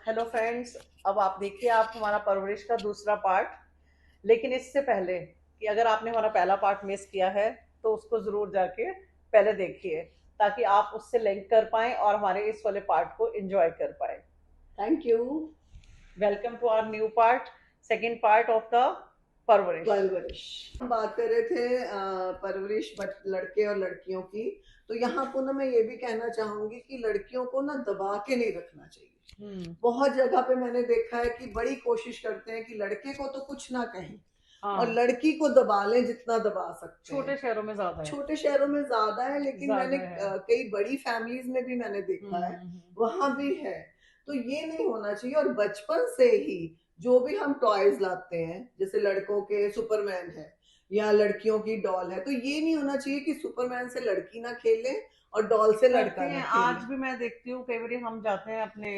Hello friends. अब आप देखिए, आप हमारा परवरिश का दूसरा पार्ट। लेकिन इससे पहले कि अगर आपने हमारा पहला पार्ट मिस किया है तो उसको ज़रूर जाके पहले देखिए, ताकि आप उससे लिंक कर पाएँ और हमारे इस वाले पार्ट को एंजॉय कर पाएँ। Thank you. Welcome to our new part, second part of the Parvarish. परवरिश हम बात कर रहे थे परवरिश लड़के और लड़कियों की। तो यहाँ पुनः मैं ये भी कहना चाहूंगी कि लड़कियों को ना दबा के नहीं रखना चाहिए। बहुत जगह पे मैंने देखा है कि बड़ी कोशिश करते हैं कि लड़के को तो कुछ ना कहें और हाँ, लड़की को दबा लें जितना दबा सकते हैं। छोटे शहरों में ज्यादा है। छोटे शहरों में ज्यादा है, लेकिन मैंने ज्यादा है। कई बड़ी फैमिलीज में भी मैंने देखा है, वहां भी है। तो ये नहीं होना चाहिए। और बचपन से ही जो भी हम टॉयज लाते हैं, जैसे लड़कों के सुपरमैन है या लड़कियों की डॉल है, तो ये नहीं होना चाहिए कि सुपरमैन से लड़की ना खेले और डॉल से करते लड़का ना हैं, आज खेले। भी मैं देखती हूँ कई बार हम जाते हैं अपने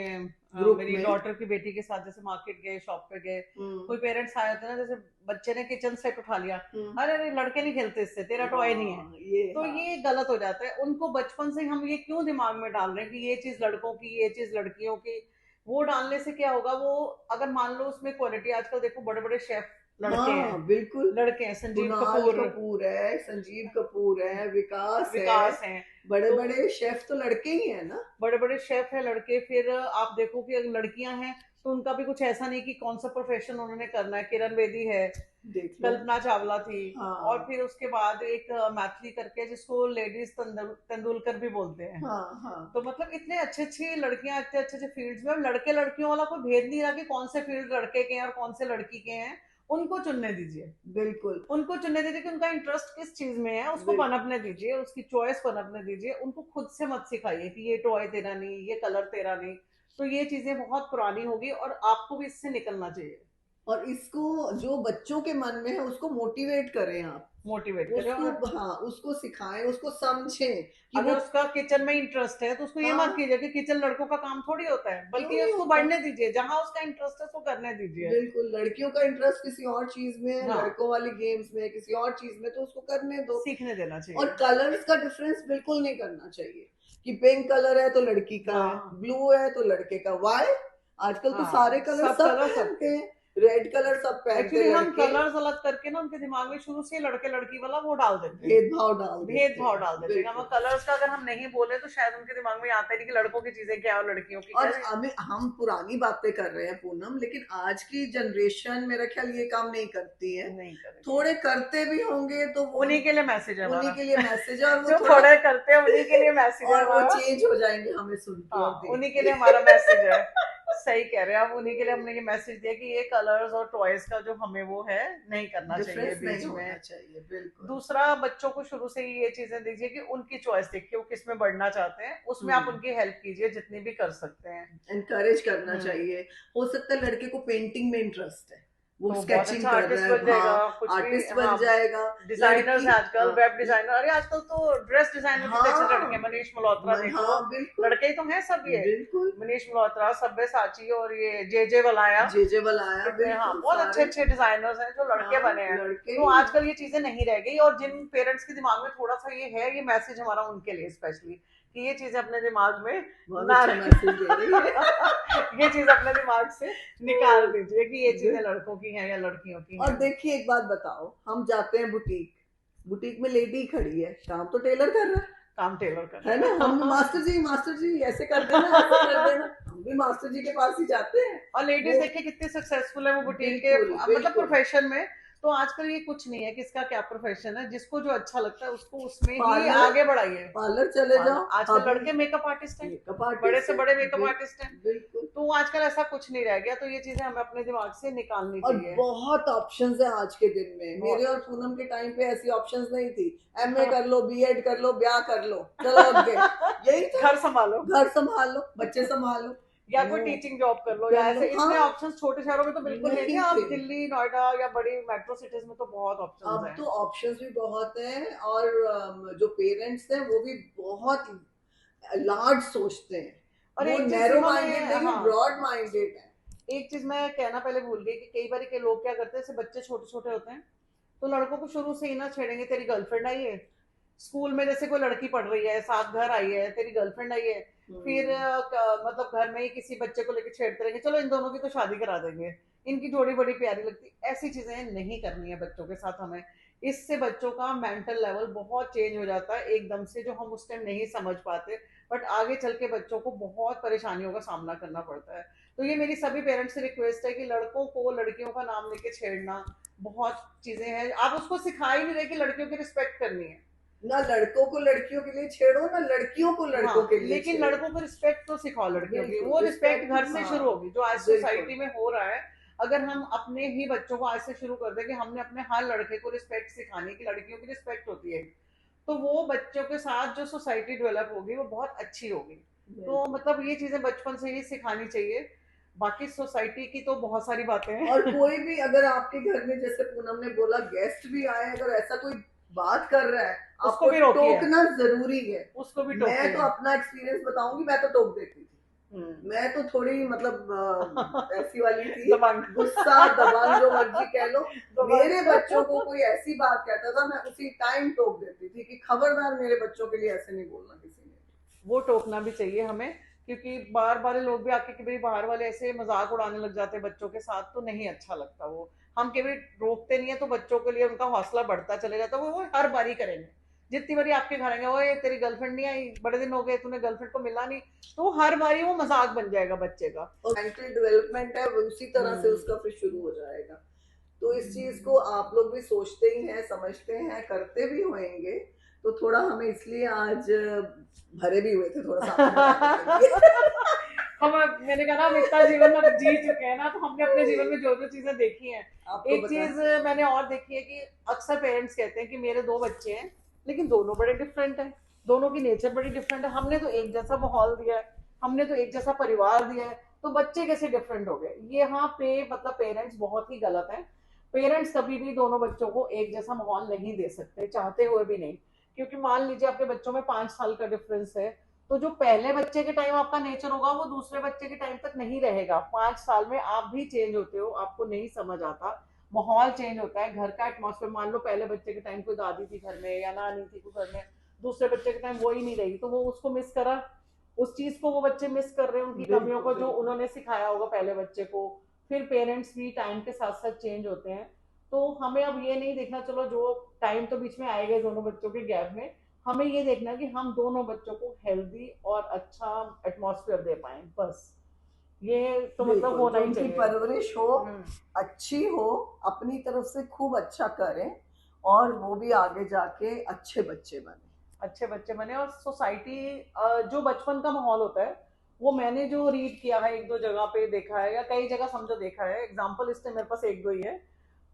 ग्रुप मेरी में। डॉटर की बेटी के साथ, जैसे मार्केट गए, शॉप पे गए, हम्म। कोई पेरेंट्स आए होते हैं ना, जैसे बच्चे ने किचन सेट उठा लिया, हम्म। अरे अरे लड़के नहीं खेलते इससे, तेरा टॉय नहीं है। हाँ ये तो हाँ। ये गलत हो जाता है। उनको बचपन से हम ये क्यों दिमाग में डाल रहे हैं कि ये चीज लड़कों की, ये चीज लड़कियों की। वो डालने से क्या होगा, वो अगर मान लो उसमें क्वालिटी, आजकल देखो बड़े बड़े शेफ लड़के हैं। हाँ बिल्कुल। लड़के हैं, संजीव कुणाल कपूर, कपूर है, संजीव कपूर है, विकास है। विकास हैं। बड़े तो बड़े शेफ तो लड़के ही है ना। बड़े बड़े शेफ है लड़के। फिर आप देखो कि अगर लड़कियां हैं तो उनका भी कुछ ऐसा नहीं कि कौन सा प्रोफेशन उन्होंने करना है। किरण बेदी है, देख लो। कल्पना चावला थी, और हाँ फिर उसके बाद एक मैथिली करके, जिसको लेडीज तेंदुलकर भी बोलते हैं। हाँ हाँ। तो मतलब इतने अच्छे अच्छी लड़कियां, इतने अच्छे अच्छे फील्ड्स में। लड़के लड़कियों वाला कोई भेद नहीं रहा कि कौन से फील्ड लड़के के हैं और कौन से लड़की के हैं। उनको चुनने दीजिए, बिल्कुल। उनको चुनने दीजिए कि उनका इंटरेस्ट किस चीज में है, उसको बिल, पनपने दीजिए, उसकी चॉइस पनपने दीजिए। उनको खुद से मत सिखाइए कि ये टॉय तेरा नहीं, ये कलर तेरा नहीं। तो ये चीजें बहुत पुरानी होगी और आपको भी इससे निकलना चाहिए। और इसको जो बच्चों के मन में है उसको मोटिवेट करें आप। मोटिवेट करें। उसको, और हाँ उसको सिखाएं, उसको समझें कि वो। अगर उसका किचन में इंटरेस्ट है तो उसको ये मत हाँ। कीजिए कि किचन लड़कों का काम थोड़ी होता है, क्यों बल्कि नहीं उसको होता। बढ़ने दीजिए। जहां उसका इंटरेस्ट है उसको करने दीजिए। बिल्कुल, लड़कियों का इंटरेस्ट किसी और चीज में है, हाँ, लड़कों वाली गेम्स में, किसी और चीज में, तो उसको करने दो। सीखने देना और चाहिए। कलर्स का डिफरेंस बिल्कुल नहीं करना चाहिए कि पिंक कलर है तो लड़की का, हाँ ब्लू है तो लड़के का। वाई आजकल तो सारे हाँ, कलर सब सब कलर पहनते सबके। हैं। रेड कलर सब पहनते एक्चुअली हम लड़के। कलर्स अलग करके ना उनके दिमाग में शुरू से लड़के लड़की वाला वो डाल देते हैं, भेदभाव डाल देते भेदभाव हैं। डाल देते हैं। हम बिल्कुल। कलर्स का अगर हम नहीं बोले तो शायद उनके दिमाग में आता ही नहीं कि लड़कों की चीजें क्या है और लड़कियों की और क्या है। अभी हम पुरानी बातें कर रहे हैं पूनम, लेकिन आज की जनरेशन मेरा ख्याल ये काम नहीं करती है। नहीं करेंगे। थोड़े करते भी होंगे तो वो उन्हीं के लिए मैसेज है उन्हीं हमारा। के लिए मैसेज है, और वो जो थोड़ा थोड़े करते हैं उन्हीं के लिए मैसेज है और वो हमारा। चेंज हो जाएंगे हमें सुन के और हाँ, देख उन्हीं के लिए के। हमारा मैसेज है। सही कह रहे हैं आप, उन्हीं के लिए हमने ये मैसेज दिया कि ये कलर्स और टॉयज का जो हमें वो है, नहीं करना चाहिए डिफरेंस नहीं बीच होना में। चाहिए। बिल्कुल। दूसरा, बच्चों को शुरू से ही ये चीजें दीजिए कि उनकी चॉइस देखिए, वो किस में बढ़ना चाहते हैं, उसमें आप हम्म। उनकी हेल्प कीजिए जितनी भी कर सकते हैं। एनकरेज करना हम्म। चाहिए। हो सकता है लड़के को पेंटिंग में इंटरेस्ट है, वो तो बहुत स्केचिंग अच्छा कर रहा आर्टिस्ट है, बन हाँ जाएगा, कुछ भी। आर्टिस्ट हाँ, बन जाएगा। डिजाइनर्स लड़की, है आजकल, हाँ वेब डिजाइनर। अरे आजकल तो ड्रेस डिजाइनर कितने अच्छे लड़के हैं, हाँ मनीष मल्होत्रा देख लो। हाँ बिल्कुल। लड़के ही तो हैं सब ये। बिल्कुल। मनीष मल्होत्रा, सब्यसाची, और ये जे वलाया। जे वाला कितने, हाँ, बिल्कुल बहुत अच्छे सारे। अच्छे डिजाइनर्स हैं जो लड़के हाँ बने हैं। लड़के तो ही हैं। आजकल ये चीजें नहीं रह गई, और जिन पेरेंट्स के दिमाग में थोड़ा सा ये है, ये मैसेज हमारा उनके लिए स्पेशली, कि ये चीजें अपने दिमाग में बहुत ना अच्छा मैसेज दे रही है। ये चीज अपने दिमाग से निकाल दीजिए कि ये चीजें बिल्कुल। लड़कों की हैं या लड़कियों की और हैं। देखिए एक बात बताओ, हम जाते हैं बुटीक, बुटीक में लेडी खड़ी है, काम तो टेलर कर रहा काम टेलर कर है रहे ना। हम हैं। मास्टर जी ऐसे कर देना, ऐसे कर देना। हम भी मास्टर जी के पास ही जाते हैं। और लेडीज वो देखिए कितनी सक्सेसफुल है वो बुटीक के, बिल्कुल मतलब बिल्कुल। प्रोफेशन में। तो आजकल ये कुछ नहीं है किसका क्या प्रोफेशन है, जिसको जो अच्छा लगता है उसको उसमें ही पार्लर, आगे बढ़ाइए। पार्लर चले जाओ। आजकल अभी लड़के मेकअप आर्टिस्ट हैं, मेकअप बड़े आर्टिस्ट से है। बड़े मेकअप आर्टिस्ट हैं। बिल्कुल। तो आजकल ऐसा कुछ नहीं रह गया। तो ये चीजें हमें अपने दिमाग से निकालनी और चाहिए। बहुत ऑप्शंस है आज के दिन में। मेरे बहुत। और पूनम के टाइम पे ऐसी ऑप्शंस नहीं थी। एमए कर लो, बीएड कर लो, ब्याह कर लो, चलो आगे। यही था। घर संभालो, घर संभाल लो, बच्चे संभाल लो। या कोई वो टीचिंग जॉब कर लो, या कर लो, ऐसे हाँ। इतने ऑप्शंस छोटे शहरों में तो बिल्कुल नहीं थे। नहीं आप थे। दिल्ली, नोएडा या बड़ी मेट्रो सिटीज में तो बहुत ऑप्शंस अब हैं। तो ऑप्शंस भी बहुत हैं, और जो पेरेंट्स हैं वो भी बहुत लार्ज सोचते हैं। और वो एक चीज नैरो माइंडेड इन्होंने, नहीं, हाँ, ब्रॉड माइंडेड है। एक चीज मैं कहना पहले भूल गई कि कई बार के लोग क्या करते हैं, जैसे बच्चे छोटे छोटे होते हैं तो लड़कों को शुरू से ही ना छेड़ेंगे, तेरी गर्लफ्रेंड आई है। स्कूल में जैसे कोई लड़की पढ़ रही है, साथ घर आई है, तेरी गर्लफ्रेंड आई है, फिर मतलब घर में ही किसी बच्चे को लेकर छेड़ते रहेंगे, चलो इन दोनों की तो शादी करा देंगे, इनकी जोड़ी बड़ी प्यारी लगती। ऐसी चीजें नहीं करनी है बच्चों के साथ हमें। इससे बच्चों का मेंटल लेवल बहुत चेंज हो जाता है एकदम से, जो हम उस टाइम नहीं समझ पाते, बट आगे चल के बच्चों को बहुत परेशानियों का सामना करना पड़ता है। तो ये मेरी सभी पेरेंट्स से रिक्वेस्ट है कि लड़कों को लड़कियों का नाम लेके छेड़ना, बहुत चीजें हैं, आप उसको सिखा ही नहीं रहे कि लड़कियों की रिस्पेक्ट करनी है। ना लड़कों को लड़कियों के लिए छेड़ो, ना लड़कियों को लड़कों हाँ, के लिए लेकिन छेड़ो। लड़कों को रिस्पेक्ट तो सिखाओ लड़कियों की, बिल्कुल वो रिस्पेक्ट रिस्पेक्ट, घर से शुरू हाँ होगी जो आज बिल्कुल। सोसाइटी में हो रहा है। अगर हम अपने ही बच्चों को आज से शुरू कर दें कि हमने अपने हर लड़के को रिस्पेक्ट सिखानी कि लड़कियों की रिस्पेक्ट होती है, तो वो बच्चों के साथ जो सोसाइटी डेवलप होगी वो बहुत अच्छी होगी। तो बिल्कुल। मतलब ये चीजें बचपन से ही सिखानी चाहिए। बाकी सोसाइटी की तो बहुत सारी बातें और हैं। कोई भी अगर आपके घर में, जैसे पूनम ने बोला, गेस्ट भी आए, अगर ऐसा कोई बात कर रहा है, उसको आपको भी रोकिए, टोकना जरूरी है। उसको भी मैं तो टोकिए। अपना एक्सपीरियंस बताऊंगी, मैं तो टोक देती थी। मैं तो थोड़ी मतलब ऐसी वाली थी, दबंग। गुस्सा दबंग जो मर्जी कह लो। मेरे दबंग। बच्चों को कोई ऐसी बात कहता था, मैं उसी टाइम टोक देती थी कि खबरदार मेरे बच्चों के लिए ऐसे नहीं बोलना किसी ने। वो टोकना भी चाहिए हमें, क्योंकि बार बार लोग भी आके कि भाई बाहर वाले ऐसे मजाक उड़ाने लग जाते हैं बच्चों के साथ, तो नहीं अच्छा लगता वो। हम कभी रोकते नहीं है तो बच्चों के लिए उनका हौसला बढ़ता चले जाता है, वो हर बारी करेंगे। जितनी बारी आपके घर आएंगे, ओए तेरी गर्लफ्रेंड नहीं आई, बड़े दिन हो गए तूने गर्लफ्रेंड को मिला नहीं, तो वो हर बारी वो मजाक बन जाएगा बच्चे का। और मेंटल डेवलपमेंट है वो उसी तरह से उसका फिर शुरू हो जाएगा। तो इस चीज को आप लोग भी सोचते ही हैं, समझते हैं, करते भी होंगे। तो थोड़ा हमें इसलिए आज भरे भी हुए थे थोड़ा सा आपको बताने के लिए। हम मैंने कहा ना, हम इतना जीवन में जी चुके हैं ना, तो हमने अपने जीवन में जो जो चीजें देखी हैं। आपको एक बता, चीज मैंने और देखी है कि अक्सर पेरेंट्स कहते हैं कि मेरे दो बच्चे हैं लेकिन दोनों बड़े डिफरेंट हैं, दोनों की नेचर बड़ी डिफरेंट है, हमने तो एक जैसा माहौल दिया है, हमने तो एक जैसा परिवार दिया है, तो बच्चे कैसे डिफरेंट हो गए। यहाँ पे मतलब पेरेंट्स बहुत ही गलत हैं। पेरेंट्स कभी भी दोनों बच्चों को एक जैसा माहौल नहीं दे सकते, चाहते हुए भी नहीं। क्योंकि मान लीजिए आपके बच्चों में 5 साल का डिफरेंस है, तो जो पहले बच्चे के टाइम आपका नेचर होगा वो दूसरे बच्चे के टाइम तक नहीं रहेगा। 5 साल में आप भी चेंज होते हो, आपको नहीं समझ आता, माहौल चेंज होता है, घर का एटमॉस्फेयर। मान लो पहले बच्चे के टाइम कोई दादी थी घर में या नानी थी कोई घर में, दूसरे बच्चे के टाइम वो ही नहीं रही, तो वो उसको मिस करा, उस चीज को वो बच्चे मिस कर रहे हैं, उनकी कमियों को जो उन्होंने सिखाया होगा पहले बच्चे को। फिर पेरेंट्स भी टाइम के साथ साथ चेंज होते हैं। तो हमें अब ये नहीं देखना, चलो जो टाइम तो बीच में आएगा दोनों बच्चों के गैप में, हमें ये देखना कि हम दोनों बच्चों को हेल्दी और अच्छा एटमॉस्फेयर दे पाए, बस ये तो मतलब होना ही उनकी चाहिए। परवरिश हो, अच्छी हो, अपनी तरफ से खूब अच्छा करें, और वो भी आगे जाके अच्छे बच्चे बने, अच्छे बच्चे बने। और सोसाइटी जो बचपन का माहौल होता है, वो मैंने जो रीड किया है, एक दो जगह पे देखा है या कई जगह समझो देखा है, एग्जाम्पल इससे मेरे पास एक दो ही है।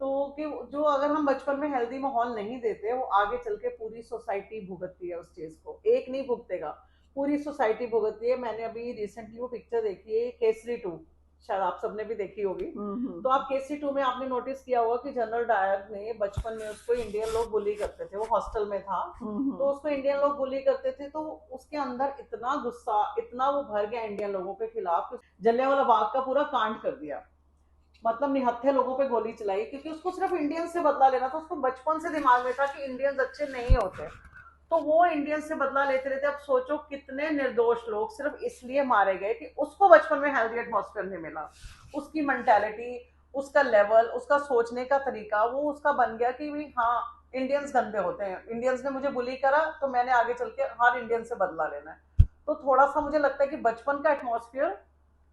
तो कि जो अगर हम बचपन में हेल्दी माहौल नहीं देते, वो आगे चल के पूरी सोसाइटी भुगतती है उस चीज को, एक नहीं भुगतेगा, पूरी सोसाइटी भुगतती है। मैंने अभी रिसेंटली वो पिक्चर देखी है केसरी 2, शायद आप सबने भी देखी होगी। तो आप केसरी 2 में आपने नोटिस किया होगा कि जनरल डायर ने बचपन में उसको इंडियन लोग बुली करते थे, वो हॉस्टल में था, तो उसको इंडियन लोग बुली करते थे, तो उसके अंदर इतना गुस्सा, इतना वो भर गया इंडियन लोगों के खिलाफ, जलियांवाला बाग का पूरा कांड कर दिया, मतलब निहत्थे लोगों पे गोली चलाई, क्योंकि उसको सिर्फ इंडियन से बदला लेना था। उसको बचपन से दिमाग में था कि इंडियंस अच्छे नहीं होते, तो वो इंडियन से बदला लेते रहते। अब सोचो कितने निर्दोष लोग सिर्फ इसलिए मारे गए कि उसको बचपन में हेल्दी एटमॉस्फेयर नहीं मिला, उसकी मेंटालिटी, उसका लेवल, उसका सोचने का तरीका वो उसका बन गया कि भी हाँ इंडियंस गंदे होते हैं, इंडियंस ने मुझे बुली करा तो मैंने आगे चल के हर इंडियन से बदला लेना है। तो थोड़ा सा मुझे लगता है कि बचपन का एटमॉस्फेयर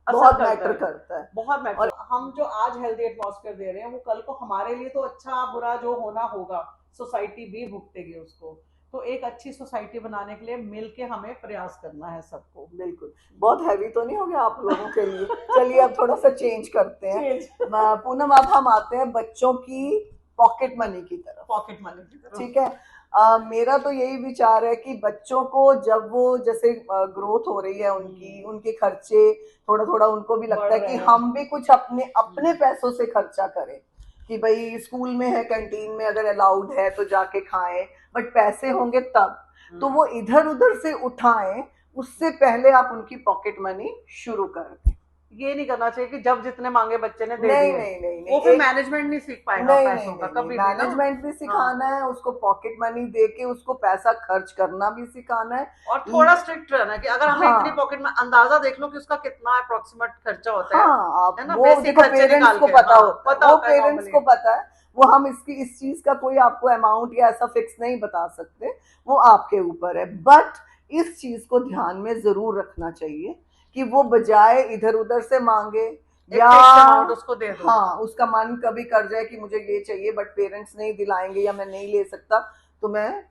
बहुत मैटर करता है। बहुत मैटर। हम जो आज हेल्दी एटमॉस्फेयर दे रहे हैं वो कल को हमारे लिए तो अच्छा बुरा जो होना होगा, सोसाइटी भी भुगतेगी उसको। तो एक अच्छी सोसाइटी बनाने के लिए मिलके हमें प्रयास करना है सबको। बिल्कुल, बहुत हैवी तो नहीं हो गया आप लोगों के लिए? चलिए अब थोड़ा सा चेंज करते हैं। पूनम, अब हम आते हैं बच्चों की पॉकेट मनी की तरफ। पॉकेट मनी की तरफ, ठीक है। मेरा तो यही विचार है कि बच्चों को जब वो जैसे ग्रोथ हो रही है उनकी, उनके खर्चे थोड़ा थोड़ा उनको भी लगता है कि हम भी कुछ अपने अपने पैसों से खर्चा करें, कि भाई स्कूल में है, कैंटीन में अगर अलाउड है तो जाके खाएं, बट पैसे होंगे तब, तो वो इधर उधर से उठाएं, उससे पहले आप उनकी पॉकेट मनी शुरू कर दें। ये नहीं करना चाहिए कि जब जितने मांगे बच्चे ने दे नहीं दिए। नहीं नहीं वो नहीं फिर एक मैनेजमेंट नहीं सीख पाएगा नहीं पैसों नहीं का नहीं नहीं कभी भी ना। मैनेजमेंट भी हाँ, सिखाना है उसको, पॉकेट मनी दे के उसको पैसा खर्च करना भी सिखाना है। और थोड़ा स्ट्रिक्ट रहना कि अगर हमें इतनी हाँ पॉकेट में अंदाजा देख लो कि उसका कितना अप्रोक्सीमेट खर्चा होता हाँ, आप है ना, वो बेसिक देखो खर्चे पेरेंट्स निकाल को के। पता हाँ, होता है, पता वो होता है पेरेंट्स नॉर्मली। को पता है। वो हम इसकी इस चीज का कोई आपको अमाउंट या ऐसा फिक्स नहीं बता सकते, वो आपके ऊपर है। बट इस चीज को ध्यान में जरूर रखना चाहिए कि वो बजाय इधर उधर से मांगे एक या फिक्स अमाउंट उसको दे दो। हाँ उसका मन कभी कर जाए कि मुझे ये चाहिए बट पेरेंट्स नहीं दिलाएंगे या मैं नहीं ले सकता, तो मैं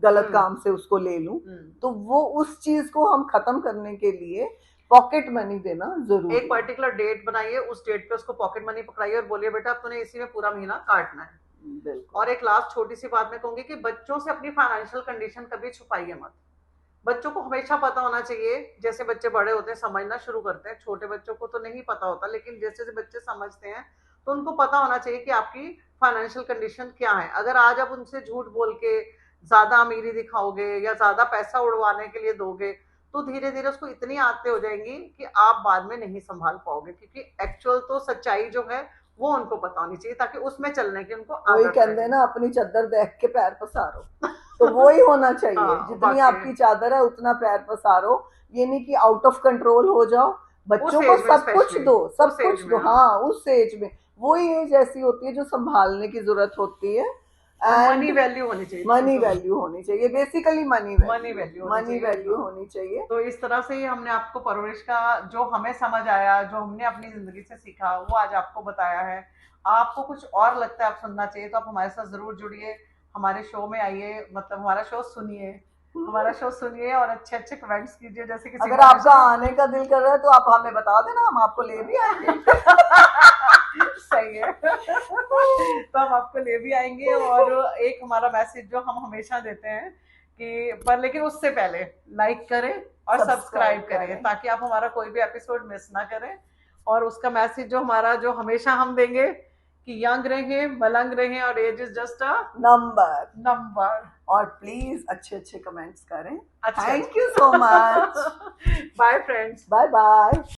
गलत काम से उसको ले लूं। तो वो उस चीज को हम खत्म करने के लिए पॉकेट मनी देना जरूरी एक है। पर्टिकुलर डेट बनाइए, उस डेट पे उसको पॉकेट मनी पकड़ाइए और बोलिए बेटा अब तूने इसी में पूरा महीना काटना है। बिल्कुल। और एक लास्ट छोटी सी बात मैं कहूंगी कि बच्चों से अपनी फाइनेंशियल कंडीशन कभी छुपाइए मत। बच्चों को हमेशा पता होना चाहिए, जैसे बच्चे बड़े होते हैं समझना शुरू करते हैं, छोटे बच्चों को तो नहीं पता होता, लेकिन जैसे जैसे बच्चे समझते हैं तो उनको पता होना चाहिए कि आपकी फाइनेंशियल कंडीशन क्या है। अगर आज आप उनसे झूठ बोल के ज्यादा अमीरी दिखाओगे या ज्यादा पैसा उड़वाने के लिए दोगे, तो धीरे धीरे उसको इतनी आदतें हो जाएंगी कि आप बाद में नहीं संभाल पाओगे, क्योंकि एक्चुअल तो सच्चाई जो है वो उनको पता होनी चाहिए ताकि उसमें चलने की उनको वही आदत कहते हैं ना, अपनी चादर देख के पैर पसारो, तो वो ही होना चाहिए। हाँ, जितनी बाकी आपकी चादर है उतना पैर पसारो। ये नहीं कि आउट ऑफ कंट्रोल हो जाओ। उस बच्चों को एज में सब कुछ स्पेशली, दो, सब उस एज कुछ में। दो। हाँ, हाँ उस एज में, वही एज ऐसी होती है जो संभालने की जरूरत होती है। और मनी एंड वैल्यू होनी चाहिए मनी चीजों में। वैल्यू होनी चाहिए, basically money money value, value होनी मनी चाहिए। वैल्यू हाँ। होनी चाहिए। तो इस तरह से ही हमने आपको परवरिश का जो हमें समझ आया, जो हमने अपनी जिंदगी से सीखा, वो आज आपको बताया है। आपको कुछ और लगता है आप सुनना चाहिए तो आप हमारे साथ जरूर जुड़िए, हमारे शो में आइए, मतलब हमारा शो सुनिए, हमारा शो सुनिए और अच्छे अच्छे कमेंट्स कीजिए। जैसे कि अगर आपका आने का दिल कर रहा है तो आप हमें बता देना, हम आपको ले भी आएंगे। सही है। तो हम आपको ले भी आएंगे। और एक हमारा मैसेज जो हम हमेशा देते हैं कि पर लेकिन उससे पहले लाइक करें और सब्सक्राइब करें ताकि आप हमारा कोई भी एपिसोड मिस ना करें। और उसका मैसेज जो हमारा जो हमेशा हम देंगे कि यंग रहें, मलंग रहें और age is just a number. Number. और प्लीज अच्छे अच्छे कमेंट्स करें। अच्छा, thank you so much. Bye friends. Bye bye.